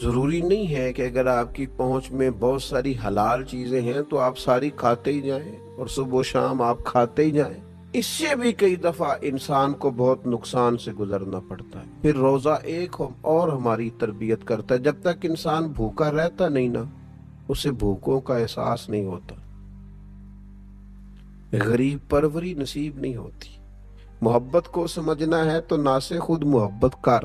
ضروری نہیں ہے کہ اگر آپ کی پہنچ میں بہت ساری حلال چیزیں ہیں تو آپ ساری کھاتے ہی جائیں اور صبح و شام آپ کھاتے ہی جائیں. اس سے بھی کئی دفعہ انسان کو بہت نقصان سے گزرنا پڑتا ہے. پھر روزہ ایک اور ہماری تربیت کرتا ہے. جب تک انسان بھوکا رہتا نہیں نا، اسے بھوکوں کا احساس نہیں ہوتا، غریب پروری نصیب نہیں ہوتی. محبت کو سمجھنا ہے تو نہ سے خود محبت کر.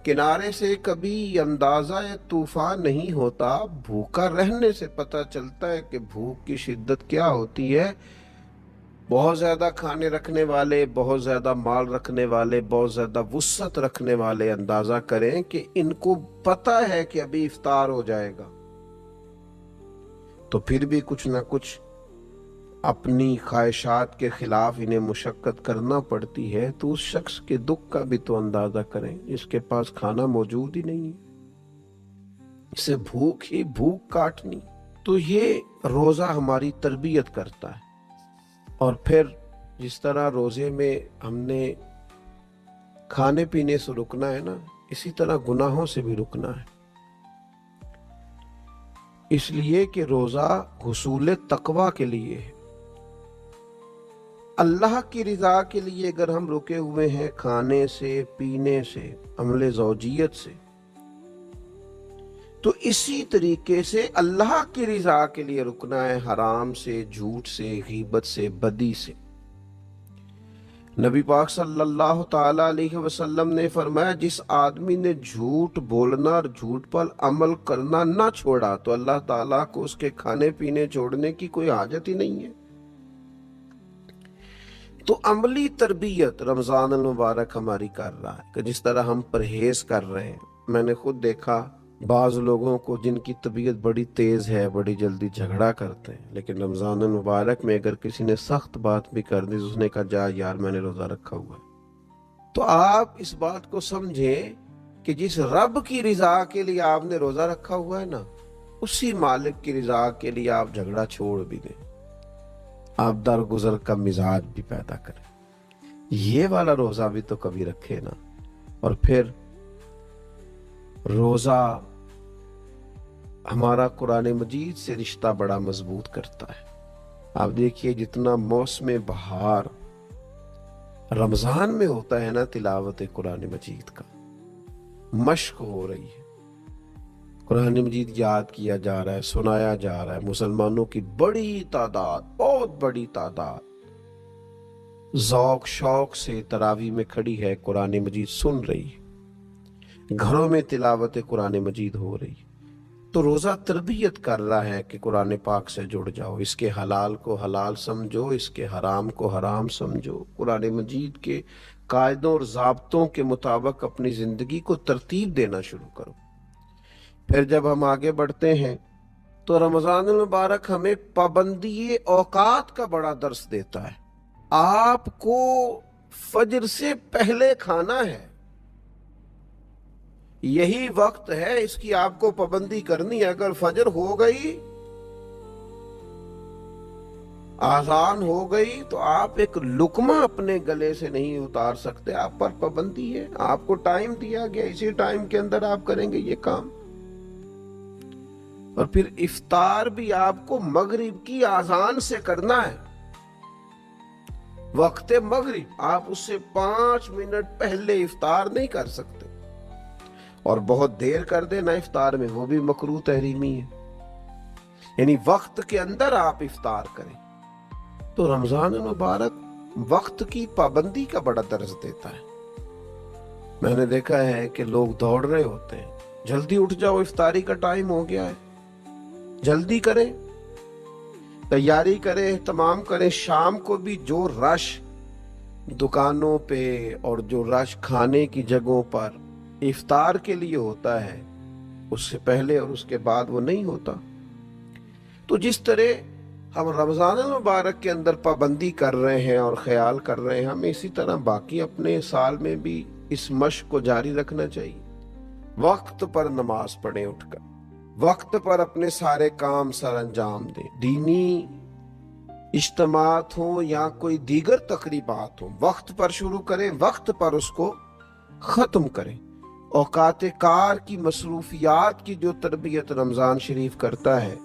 کنارے سے کبھی اندازہ طوفان نہیں ہوتا، بھوکا رہنے سے پتہ چلتا ہے کہ بھوک کی شدت کیا ہوتی ہے. بہت زیادہ کھانے رکھنے والے، بہت زیادہ مال رکھنے والے، بہت زیادہ وسعت رکھنے والے اندازہ کریں کہ ان کو پتہ ہے کہ ابھی افطار ہو جائے گا، تو پھر بھی کچھ نہ کچھ اپنی خواہشات کے خلاف انہیں مشقت کرنا پڑتی ہے. تو اس شخص کے دکھ کا بھی تو اندازہ کریں جس کے پاس کھانا موجود ہی نہیں ہے، اسے بھوک ہی بھوک کاٹنی. تو یہ روزہ ہماری تربیت کرتا ہے. اور پھر جس طرح روزے میں ہم نے کھانے پینے سے رکنا ہے نا، اسی طرح گناہوں سے بھی رکنا ہے. اس لیے کہ روزہ حصول تقوی کے لیے ہے. اللہ کی رضا کے لیے اگر ہم رکے ہوئے ہیں کھانے سے، پینے سے، عمل زوجیت سے، تو اسی طریقے سے اللہ کی رضا کے لیے رکنا ہے حرام سے، جھوٹ سے، غیبت سے، بدی سے. نبی پاک صلی اللہ تعالی علیہ وسلم نے فرمایا جس آدمی نے جھوٹ بولنا اور جھوٹ پر عمل کرنا نہ چھوڑا تو اللہ تعالیٰ کو اس کے کھانے پینے چھوڑنے کی کوئی حاجت ہی نہیں ہے. تو عملی تربیت رمضان المبارک ہماری کر رہا ہے کہ جس طرح ہم پرہیز کر رہے ہیں. میں نے خود دیکھا بعض لوگوں کو جن کی طبیعت بڑی تیز ہے، بڑی جلدی جھگڑا کرتے ہیں، لیکن رمضان المبارک میں اگر کسی نے سخت بات بھی کر دی تو اس نے کہا جا یار میں نے روزہ رکھا ہوا ہے. تو آپ اس بات کو سمجھیں کہ جس رب کی رضا کے لیے آپ نے روزہ رکھا ہوا ہے نا، اسی مالک کی رضا کے لیے آپ جھگڑا چھوڑ بھی دیں، آپ درگزر کا مزاج بھی پیدا کریں. یہ والا روزہ بھی تو کبھی رکھے نا. اور پھر روزہ ہمارا قرآن مجید سے رشتہ بڑا مضبوط کرتا ہے. آپ دیکھیے جتنا موسم بہار رمضان میں ہوتا ہے نا، تلاوت قرآن مجید کا مشق ہو رہی ہے، قرآن مجید یاد کیا جا رہا ہے، سنایا جا رہا ہے. مسلمانوں کی بڑی تعداد، بہت بڑی تعداد ذوق شوق سے تراویح میں کھڑی ہے، قرآن مجید سن رہی ہے، گھروں میں تلاوت قرآن مجید ہو رہی ہے. تو روزہ تربیت کر رہا ہے کہ قرآن پاک سے جڑ جاؤ، اس کے حلال کو حلال سمجھو، اس کے حرام کو حرام سمجھو، قرآن مجید کے قاعدوں اور ضابطوں کے مطابق اپنی زندگی کو ترتیب دینا شروع کرو. پھر جب ہم آگے بڑھتے ہیں تو رمضان المبارک ہمیں پابندی اوقات کا بڑا درس دیتا ہے. آپ کو فجر سے پہلے کھانا ہے، یہی وقت ہے، اس کی آپ کو پابندی کرنی ہے. اگر فجر ہو گئی، آذان ہو گئی، تو آپ ایک لقمہ اپنے گلے سے نہیں اتار سکتے. آپ پر پابندی ہے، آپ کو ٹائم دیا گیا، اسی ٹائم کے اندر آپ کریں گے یہ کام. اور پھر افطار بھی آپ کو مغرب کی آذان سے کرنا ہے. وقت مغرب آپ اس سے 5 منٹ پہلے افطار نہیں کر سکتے، اور بہت دیر کر دینا افطار میں وہ بھی مکروہ تحریمی ہے. یعنی وقت کے اندر آپ افطار کریں. تو رمضان المبارک وقت کی پابندی کا بڑا درس دیتا ہے. میں نے دیکھا ہے کہ لوگ دوڑ رہے ہوتے ہیں، جلدی اٹھ جاؤ افطاری کا ٹائم ہو گیا ہے، جلدی کریں، تیاری کریں، اہتمام کریں. شام کو بھی جو رش دکانوں پہ اور جو رش کھانے کی جگہوں پر افطار کے لیے ہوتا ہے، اس سے پہلے اور اس کے بعد وہ نہیں ہوتا. تو جس طرح ہم رمضان المبارک کے اندر پابندی کر رہے ہیں اور خیال کر رہے ہیں، ہمیں اسی طرح باقی اپنے سال میں بھی اس مشق کو جاری رکھنا چاہیے. وقت پر نماز پڑھیں، اٹھ کر وقت پر اپنے سارے کام سر انجام دیں. دینی اجتماعات ہوں یا کوئی دیگر تقریبات ہوں، وقت پر شروع کریں، وقت پر اس کو ختم کریں. اوقات کار کی مصروفیات کی جو تربیت رمضان شریف کرتا ہے